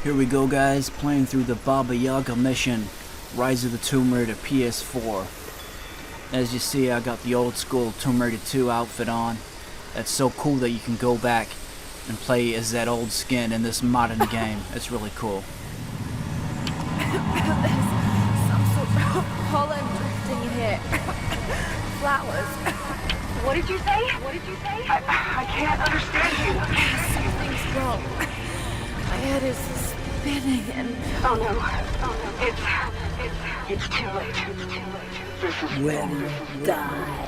Here we go, guys, playing through the Baba Yaga mission, Rise of the Tomb Raider PS4. As you see, I got the old school Tomb Raider 2 outfit on. That's so cool that you can go back and play as that old skin in this modern game. It's really cool. There's some sort of pollen drifting in here. Flowers. What did you say? What did you say? I can't understand you. Something's wrong. My head is spinning and... Oh no. It's too late. This is When you die.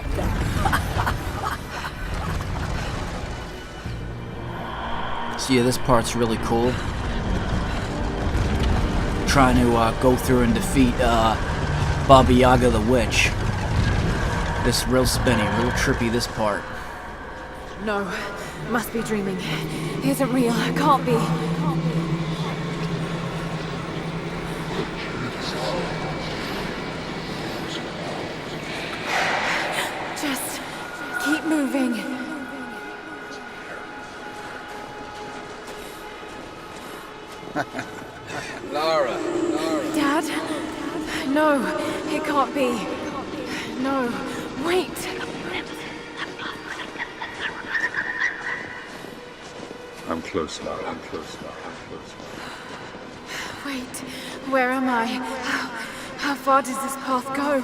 So yeah, this part's really cool. Trying to go through and defeat Baba Yaga the witch. This is real spinny, real trippy, this part. No, must be dreaming. Isn't real, can't be. Just keep moving. Lara. Dad? No, it can't be. No, wait. I'm close now. Wait, where am I? How far does this path go?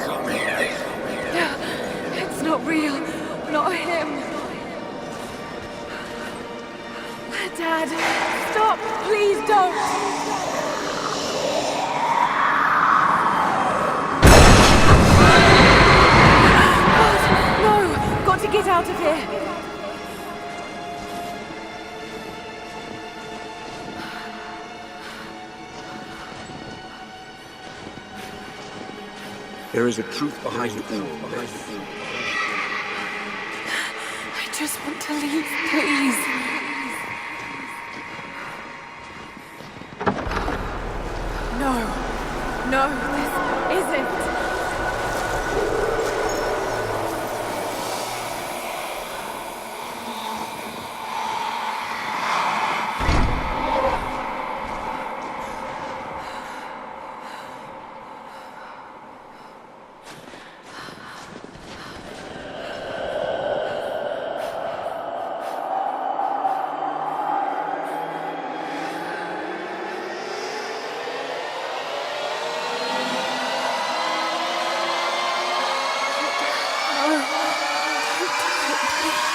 Come here. It's not real. Not him. Dad, stop! Please don't! God, no! Got to get out of here! There is a truth behind it all. I just want to leave, please. No, this isn't.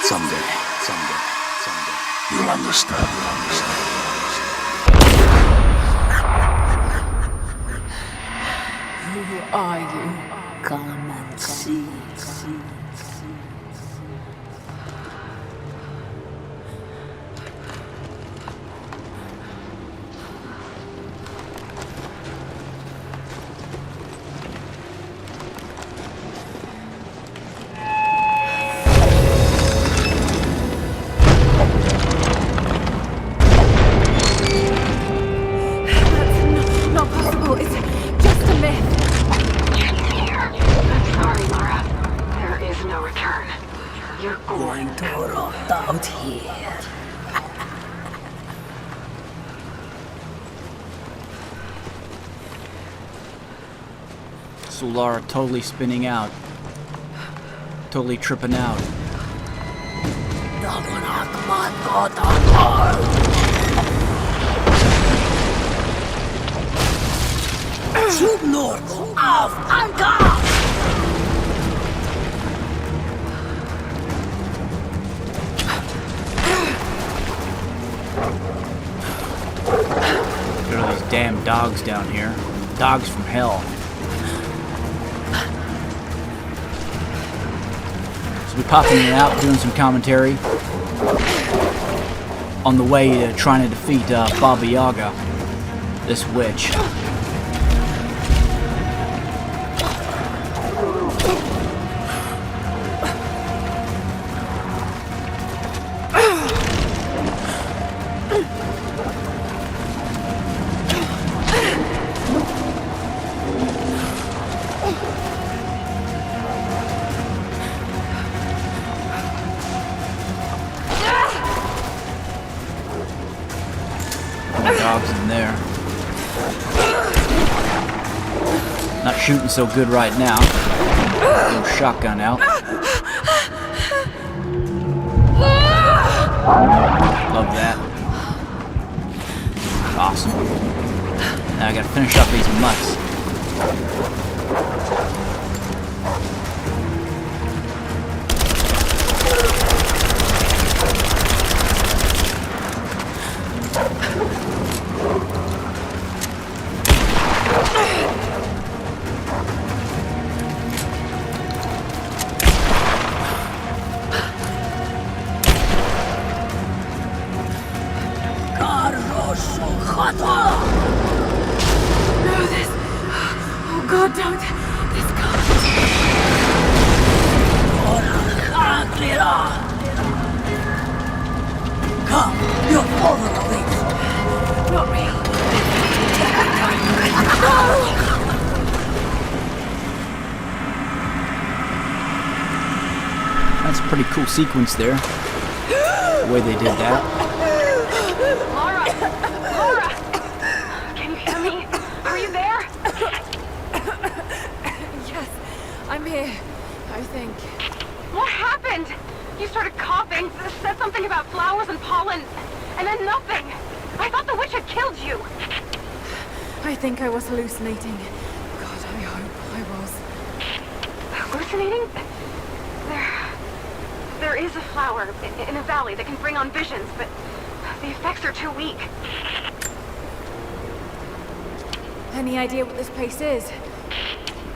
Someday. You'll understand. Who are you? Come and see. That's not possible. It's just a myth. I'm sorry, Lara. There is no return. You're Going to rot out here. So Lara totally spinning out. Totally tripping out. Zug nur auf Anker! There are these damn dogs down here. Dogs from hell. So we're popping in and out, doing some commentary on the way to trying to defeat Baba Yaga, this witch. dogs in there. Not shooting so good right now. No shotgun out. Love that. Awesome. Now I gotta finish up these mutts. No, this. Oh God, don't. This can't. Come, you're over the way. Not real. That's a pretty cool sequence there. The way they did that. Laura! Can you hear me? Are you there? Yes, I'm here. I think. What happened? You started coughing, said something about flowers and pollen, and then nothing. I thought the witch had killed you. I think I was hallucinating. God, I hope I was. Hallucinating? There is a flower in a valley that can bring on visions, but the effects are too weak. Any idea what this place is?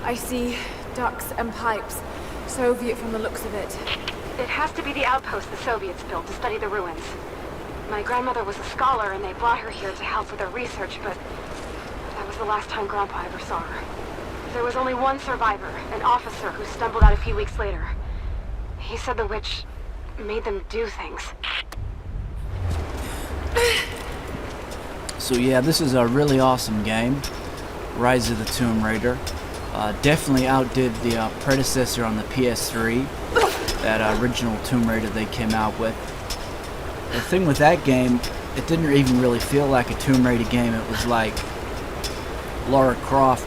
I see ducts and pipes. Soviet from the looks of it. It has to be the outpost the Soviets built to study the ruins. My grandmother was a scholar and they brought her here to help with her research, but that was the last time Grandpa ever saw her. There was only one survivor, an officer who stumbled out a few weeks later. He said the witch made them do things. So yeah, this is a really awesome game. Rise of the Tomb Raider. Definitely outdid the predecessor on the PS3. That original Tomb Raider they came out with. The thing with that game, it didn't even really feel like a Tomb Raider game. It was like Lara Croft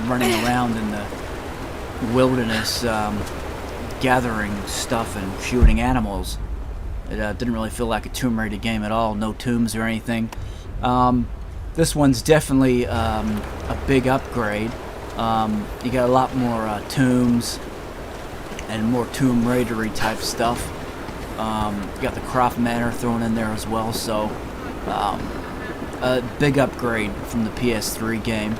running around in the wilderness, gathering stuff and shooting animals. It didn't really feel like a Tomb Raider game at all. No tombs or anything. This one's definitely a big upgrade. You got a lot more tombs and more Tomb Raider-y type stuff. You got the Croft Manor thrown in there as well, so a big upgrade from the PS3 game.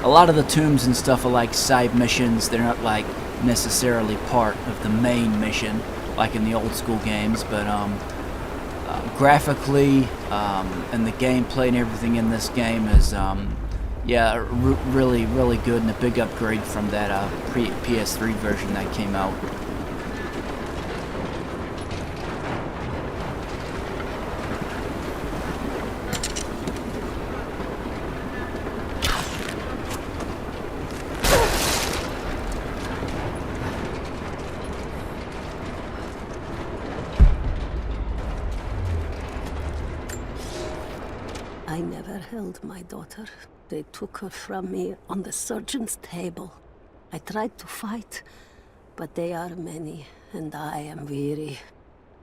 A lot of the tombs and stuff are like side missions. They're not like necessarily part of the main mission like in the old school games, but graphically and the gameplay and everything in this game is yeah, really good, and a big upgrade from that PS3 version that came out. I never held my daughter. They took her from me on the surgeon's table. I tried to fight, but they are many, and I am weary.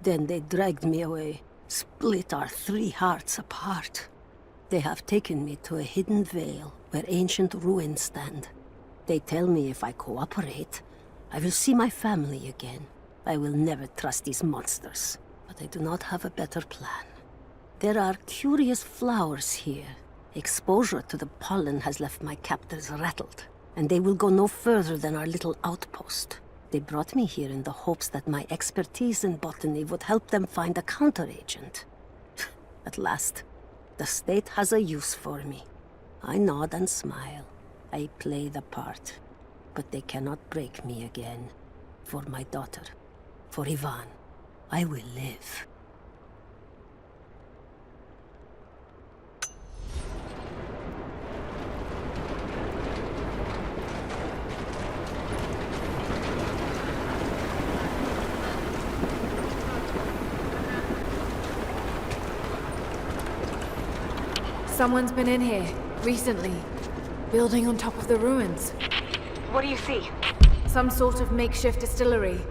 Then they dragged me away, split our 3 hearts apart. They have taken me to a hidden vale where ancient ruins stand. They tell me if I cooperate, I will see my family again. I will never trust these monsters, but I do not have a better plan. There are curious flowers here. Exposure to the pollen has left my captors rattled, and they will go no further than our little outpost. They brought me here in the hopes that my expertise in botany would help them find a counteragent. At last, the state has a use for me. I nod and smile. I play the part. But they cannot break me again. For my daughter, for Ivan, I will live. Someone's been in here, recently. Building on top of the ruins. What do you see? Some sort of makeshift distillery.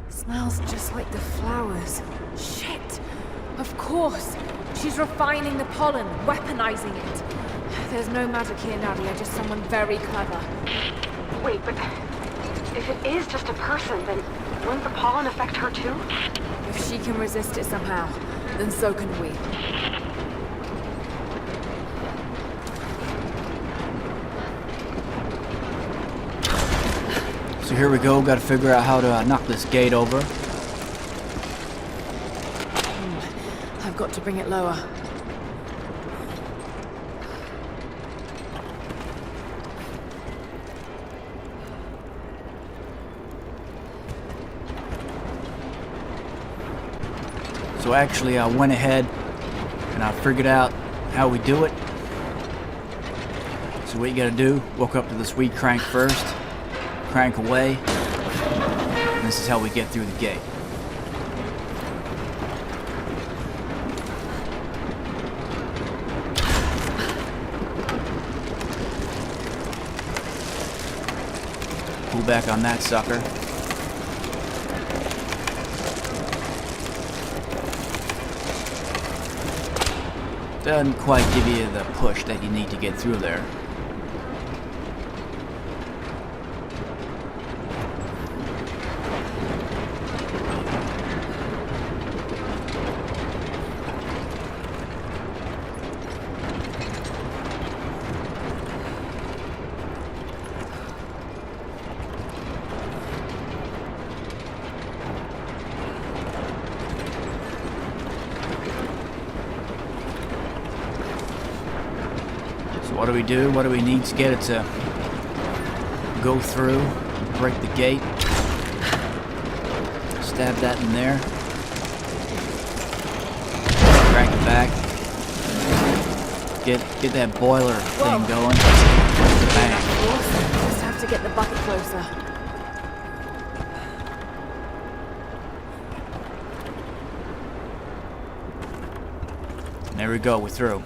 Smells just like the flowers. Shit! Of course! She's refining the pollen, weaponizing it. There's no magic here, Nadia, just someone very clever. Wait, but if it is just a person, then wouldn't the pollen affect her too? If she can resist it somehow, then so can we. So here we go, gotta figure out how to knock this gate over. I've got to bring it lower. So actually I went ahead and I figured out how we do it. So what you gotta do, walk up to this weed crank first, crank away, and this is how we get through the gate. Pull back on that sucker. Doesn't quite give you the push that you need to get through there. What do we do? What do we need to get it to go through, break the gate? Stab that in there. Crank it back. Get that boiler thing going. Bang. Just have to get the bucket closer. There we go, we're through.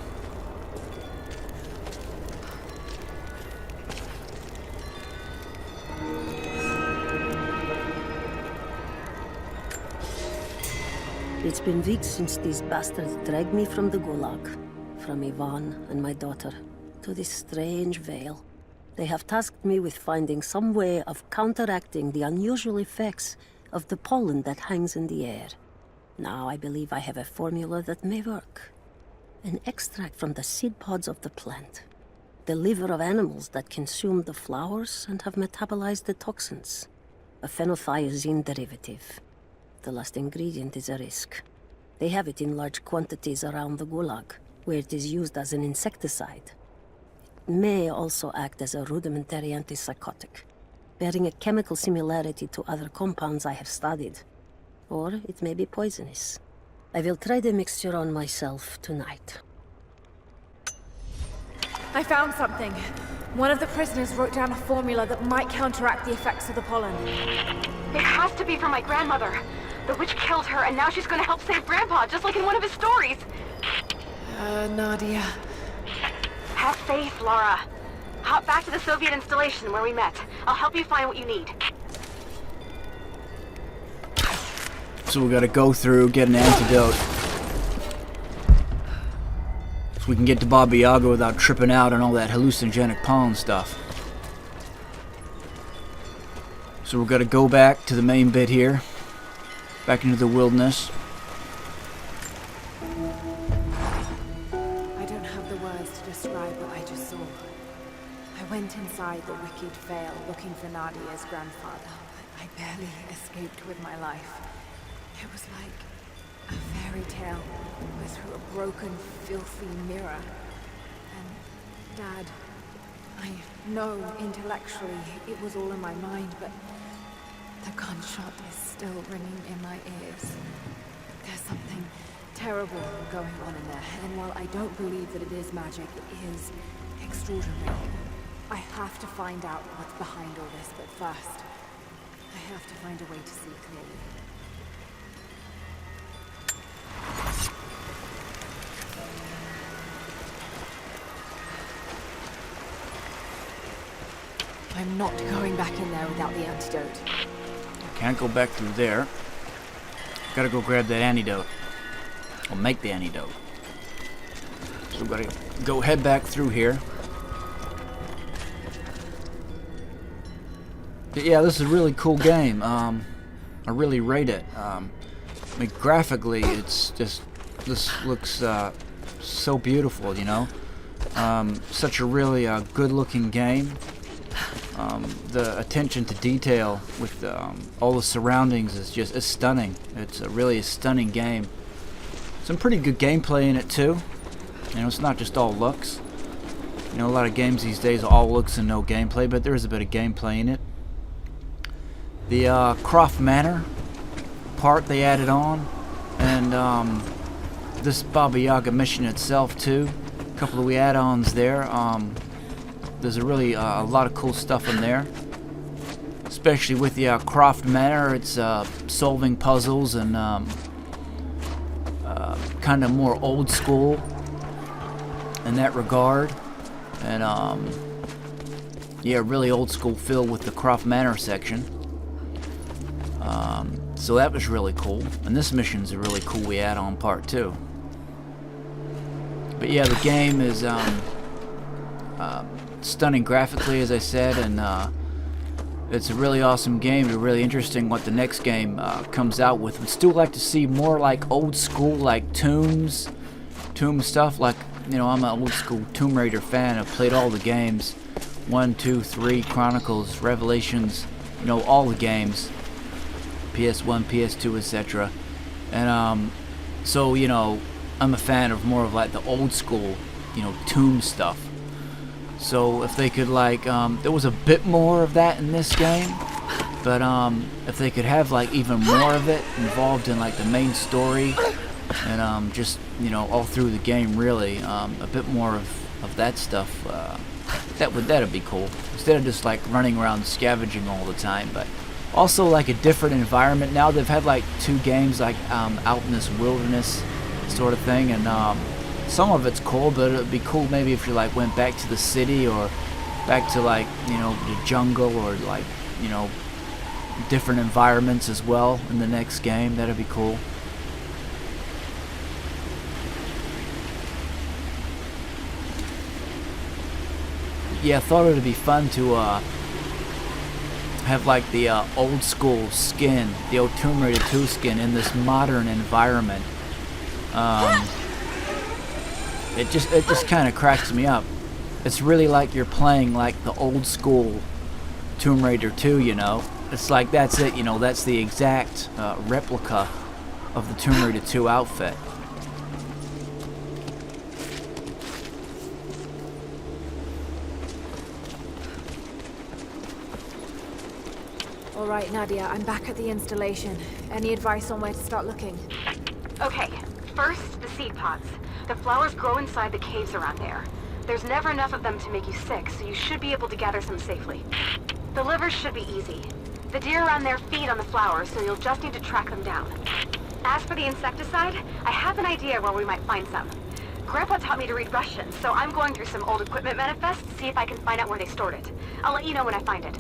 It's been weeks since these bastards dragged me from the Gulag, from Ivan and my daughter, to this strange vale. They have tasked me with finding some way of counteracting the unusual effects of the pollen that hangs in the air. Now I believe I have a formula that may work. An extract from the seed pods of the plant. The liver of animals that consume the flowers and have metabolized the toxins. A phenothiazine derivative. The last ingredient is a risk. They have it in large quantities around the Gulag, where it is used as an insecticide. It may also act as a rudimentary antipsychotic, bearing a chemical similarity to other compounds I have studied. Or it may be poisonous. I will try the mixture on myself tonight. I found something. One of the prisoners wrote down a formula that might counteract the effects of the pollen. It has to be from my grandmother. The witch killed her, and now she's gonna help save Grandpa, just like in one of his stories. Nadia. Have faith, Laura. Hop back to the Soviet installation where we met. I'll help you find what you need. So we gotta go through, get an antidote. So we can get to Baba Yaga without tripping out on all that hallucinogenic pollen stuff. So we're gonna go back to the main bit here. Back into the wilderness. I don't have the words to describe what I just saw. I went inside the wicked vale looking for Nadia's grandfather, but I barely escaped with my life. It was like a fairy tale, but through a broken, filthy mirror. And Dad, I know intellectually it was all in my mind, but the gunshot is still ringing in my ears. There's something terrible going on in there, and while I don't believe that it is magic, it is extraordinary. I have to find out what's behind all this, but first, I have to find a way to see clearly. I'm not going back in there without the antidote. Can't go back through there. Gotta go grab that antidote. Or make the antidote. So we gotta go head back through here. But yeah, this is a really cool game. I really rate it. I mean, graphically, it's just, this looks so beautiful, you know. Such a really good-looking game. The attention to detail with all the surroundings is just stunning. It's really a stunning game. Some pretty good gameplay in it too. You know, it's not just all looks. You know, a lot of games these days are all looks and no gameplay, but there is a bit of gameplay in it. The Croft Manor part they added on, and this Baba Yaga mission itself too. A couple of add-ons there. There's a really a lot of cool stuff in there, especially with the Croft Manor. It's solving puzzles and kind of more old school in that regard, and yeah, really old school feel with the Croft Manor section. So that was really cool, and this mission's a really cool add-on part too. But yeah, the game is stunning graphically, as I said, and it's a really awesome game. It's really interesting what the next game comes out with. Would still like to see more like old school, like Tomb stuff. Like, you know, I'm an old school Tomb Raider fan. I've played all the games, 1, 2, 3, Chronicles, Revelations. You know, all the games, PS1, PS2, etc. And so, you know, I'm a fan of more of like the old school, you know, Tomb stuff. So if they could like, there was a bit more of that in this game, but if they could have like even more of it involved in like the main story, and just, you know, all through the game really, a bit more of that stuff, that'd be cool. Instead of just like running around scavenging all the time, but also like a different environment. Now they've had like 2 games like out in this wilderness sort of thing, and some of it's cool, but it would be cool maybe if you like went back to the city or back to like, you know, the jungle, or like, you know, different environments as well in the next game. That'd be cool. Yeah, I thought it would be fun to have like the old school skin, the old Tomb Raider 2 skin in this modern environment. It just kind of cracks me up. It's really like you're playing like the old school Tomb Raider 2, you know. It's like that's it, you know, that's the exact replica of the Tomb Raider 2 outfit. All right, Nadia, I'm back at the installation. Any advice on where to start looking? Okay, first, the seed pods. The flowers grow inside the caves around there. There's never enough of them to make you sick, so you should be able to gather some safely. The livers should be easy. The deer around there feed on the flowers, so you'll just need to track them down. As for the insecticide, I have an idea where we might find some. Grandpa taught me to read Russian, so I'm going through some old equipment manifests to see if I can find out where they stored it. I'll let you know when I find it.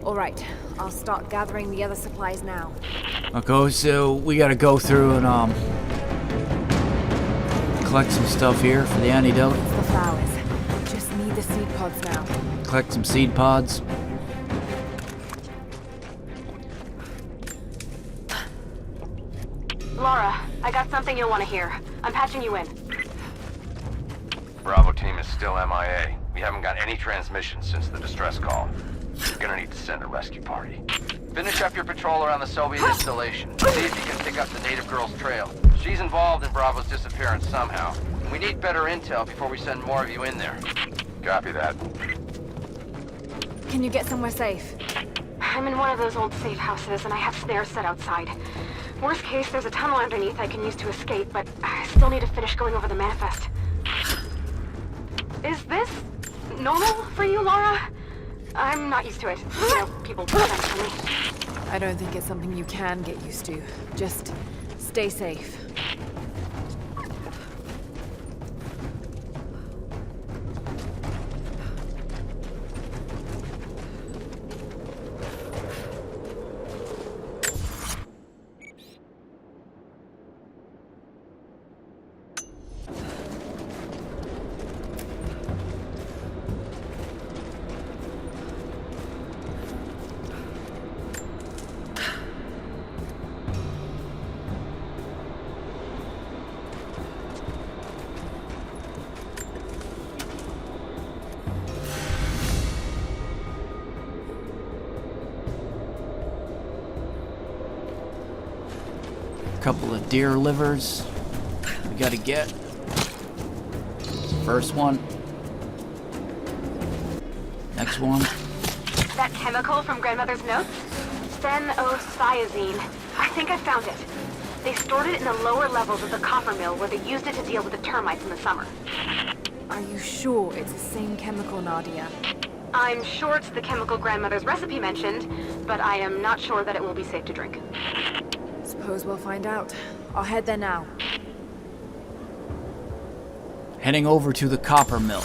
All right, I'll start gathering the other supplies now. Okay, so we gotta go through and collect some stuff here for the antidote. It's the flowers. Just need the seed pods now. Collect some seed pods. Laura, I got something you'll want to hear. I'm patching you in. Bravo team is still MIA. We haven't got any transmissions since the distress call. You're gonna need to send a rescue party. Finish up your patrol around the Soviet installation. See if you can pick up the native girl's trail. She's involved in Bravo's disappearance somehow. We need better intel before we send more of you in there. Copy that. Can you get somewhere safe? I'm in one of those old safe houses, and I have snares set outside. Worst case, there's a tunnel underneath I can use to escape, but I still need to finish going over the manifest. Is this normal for you, Laura? I'm not used to it. You know, people pretend for me. I don't think it's something you can get used to. Just stay safe. deer livers we gotta get. First one. Next one. That chemical from Grandmother's notes? Phenothiazine. I think I found it. They stored it in the lower levels of the copper mill where they used it to deal with the termites in the summer. Are you sure it's the same chemical, Nadia? I'm sure it's the chemical Grandmother's recipe mentioned, but I am not sure that it will be safe to drink. Suppose we'll find out. I'll head there now. Heading over to the copper mill.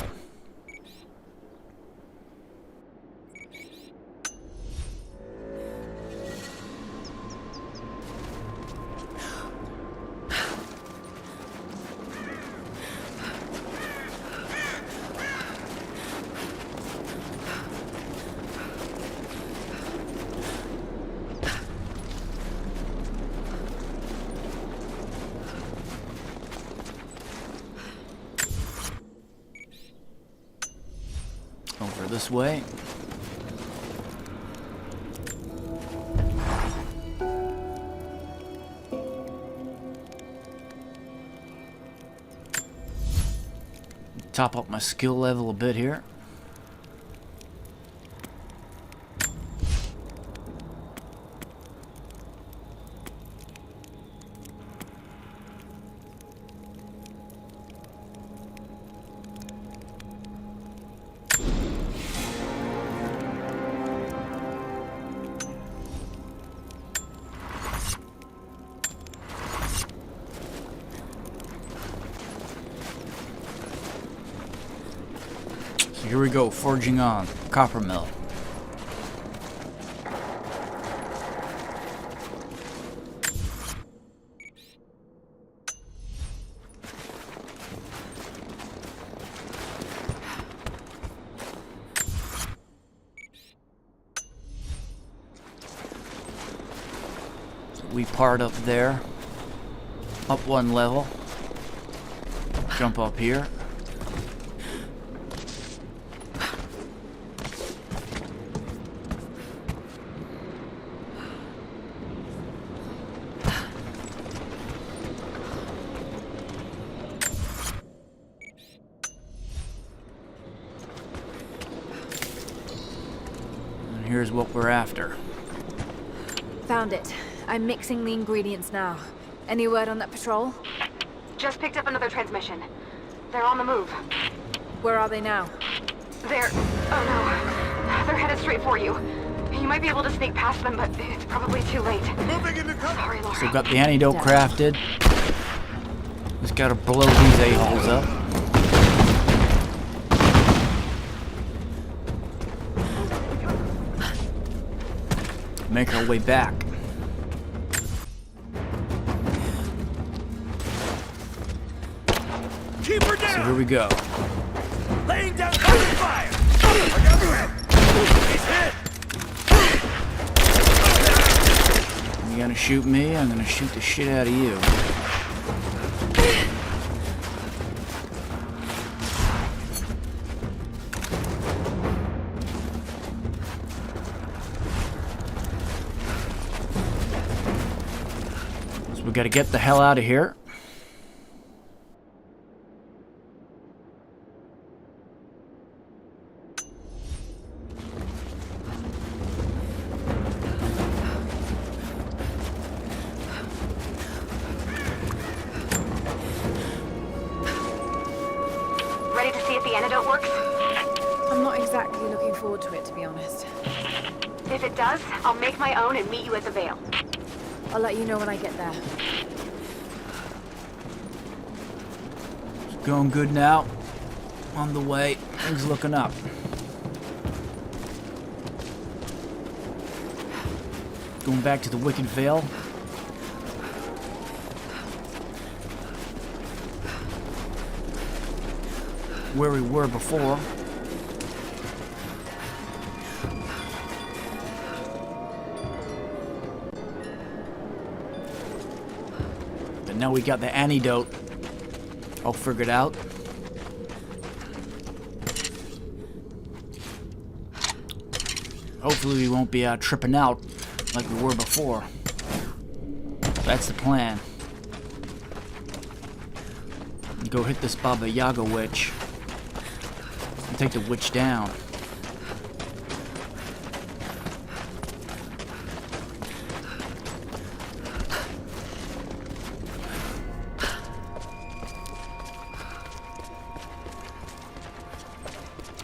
Over this way. Top up my skill level a bit here. Here we go, forging on. Copper mill. So we part up there. Up one level. Jump up here. Here's what we're after. Found it. I'm mixing the ingredients now. Any word on that patrol? Just picked up another transmission. They're on the move. Where are they now? They're... oh no. They're headed straight for you. You might be able to sneak past them, but it's probably too late. Sorry, Laura. So we've got the antidote crafted. Just gotta blow these a-holes up. Make our way back. Keep her down. So here we go. Laying down cover fire. I got her. He's hit. You're gonna shoot me, I'm gonna shoot the shit out of you. So we gotta get the hell out of here. Ready to see if the antidote works? I'm not exactly looking forward to it, to be honest. If it does, I'll make my own and meet you at the Vale. I'll let you know when I get there. It's going good now. On the way. Things looking up. Going back to the Wicked Vale. Where we were before. But now we got the antidote all figured out. Hopefully we won't be tripping out like we were before. That's the plan. and go hit this Baba Yaga witch and take the witch down.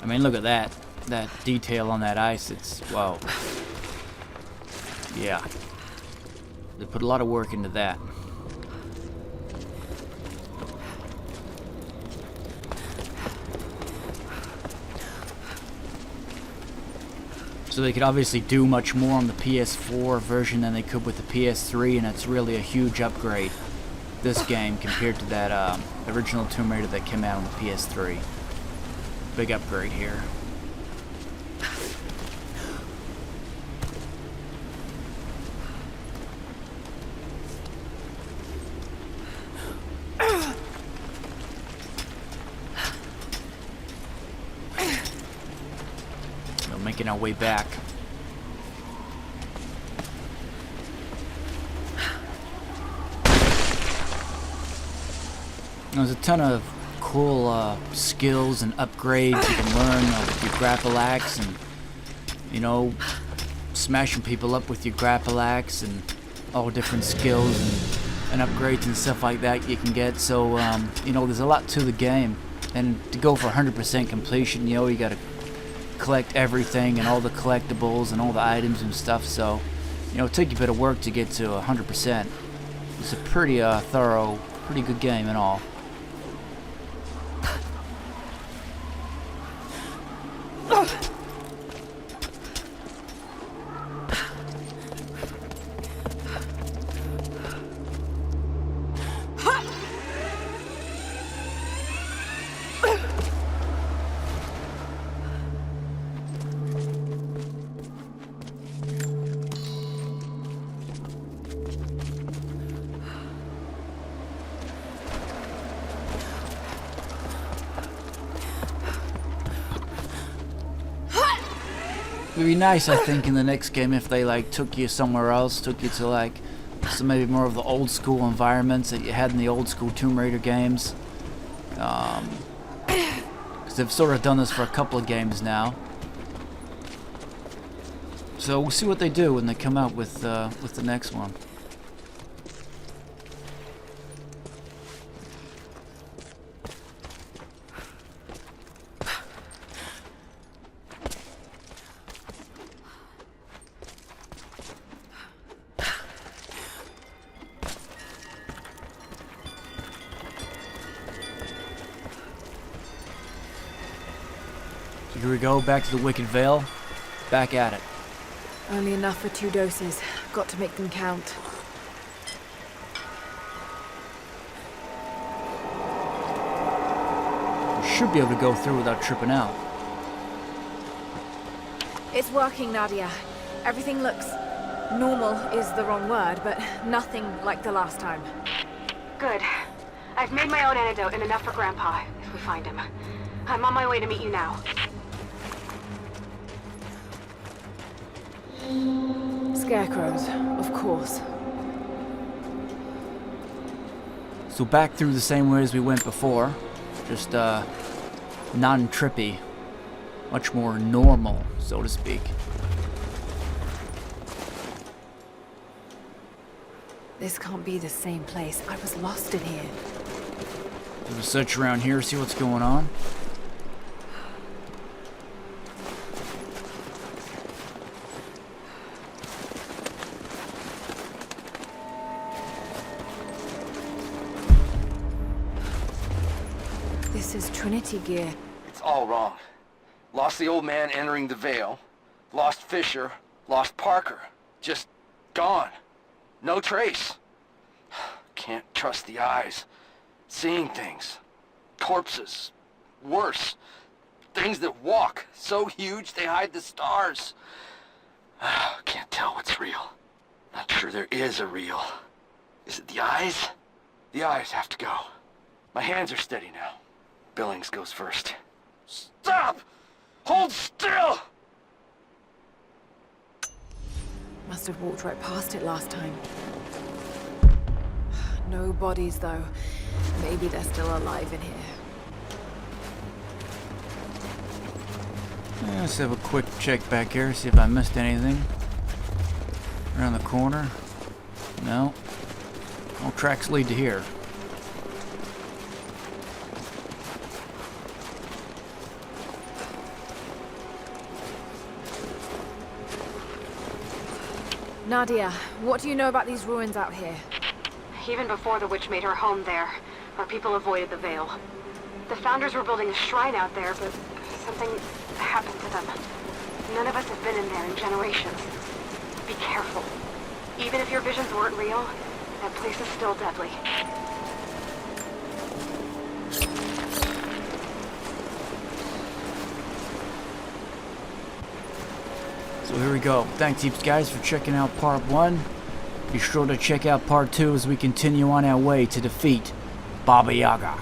I mean, look at that detail on that ice. It's, wow. Yeah. They put a lot of work into that. So they could obviously do much more on the PS4 version than they could with the PS3, and it's really a huge upgrade, this game, compared to that original Tomb Raider that came out on the PS3. Big upgrade here. Making our way back. There's a ton of cool skills and upgrades you can learn with your grapple axe, and you know, smashing people up with your grapple axe, and all different skills and upgrades and stuff like that you can get. So you know, there's a lot to the game, and to go for 100% completion, you know, you gotta collect everything and all the collectibles and all the items and stuff. So you know, it'll take you a bit of work to get to 100%. It's a pretty thorough, pretty good game and all. It'd be nice, I think, in the next game if they like took you somewhere else, took you to like some maybe more of the old school environments that you had in the old school Tomb Raider games. Because they've sort of done this for a couple of games now. So we'll see what they do when they come out with the next one. Here we go, back to the Wicked Vale. Back at it. Only enough for 2 doses. Got to make them count. We should be able to go through without tripping out. It's working, Nadia. Everything looks... normal is the wrong word, but nothing like the last time. Good. I've made my own antidote and enough for Grandpa, if we find him. I'm on my way to meet you now. Scarecrows, of course. So back through the same way as we went before. Just non-trippy. Much more normal, so to speak. This can't be the same place. I was lost in here. Do a search around here, see what's going on. This is Trinity gear. It's all wrong. Lost the old man entering the Vale. Lost Fisher. Lost Parker. Just gone. No trace. Can't trust the eyes. Seeing things. Corpses. Worse. Things that walk. So huge they hide the stars. Can't tell what's real. Not sure there is a real. Is it the eyes? The eyes have to go. My hands are steady now. Billings goes first. Stop! Hold still! Must have walked right past it last time. No bodies, though. Maybe they're still alive in here. Let's have a quick check back here, see if I missed anything. Around the corner. No. All tracks lead to here. Nadia, what do you know about these ruins out here? Even before the witch made her home there, our people avoided the Veil. The Founders were building a shrine out there, but something happened to them. None of us have been in there in generations. Be careful. Even if your visions weren't real, that place is still deadly. So here we go. Thanks heaps guys for checking out part 1. Be sure to check out part 2 as we continue on our way to defeat Baba Yaga.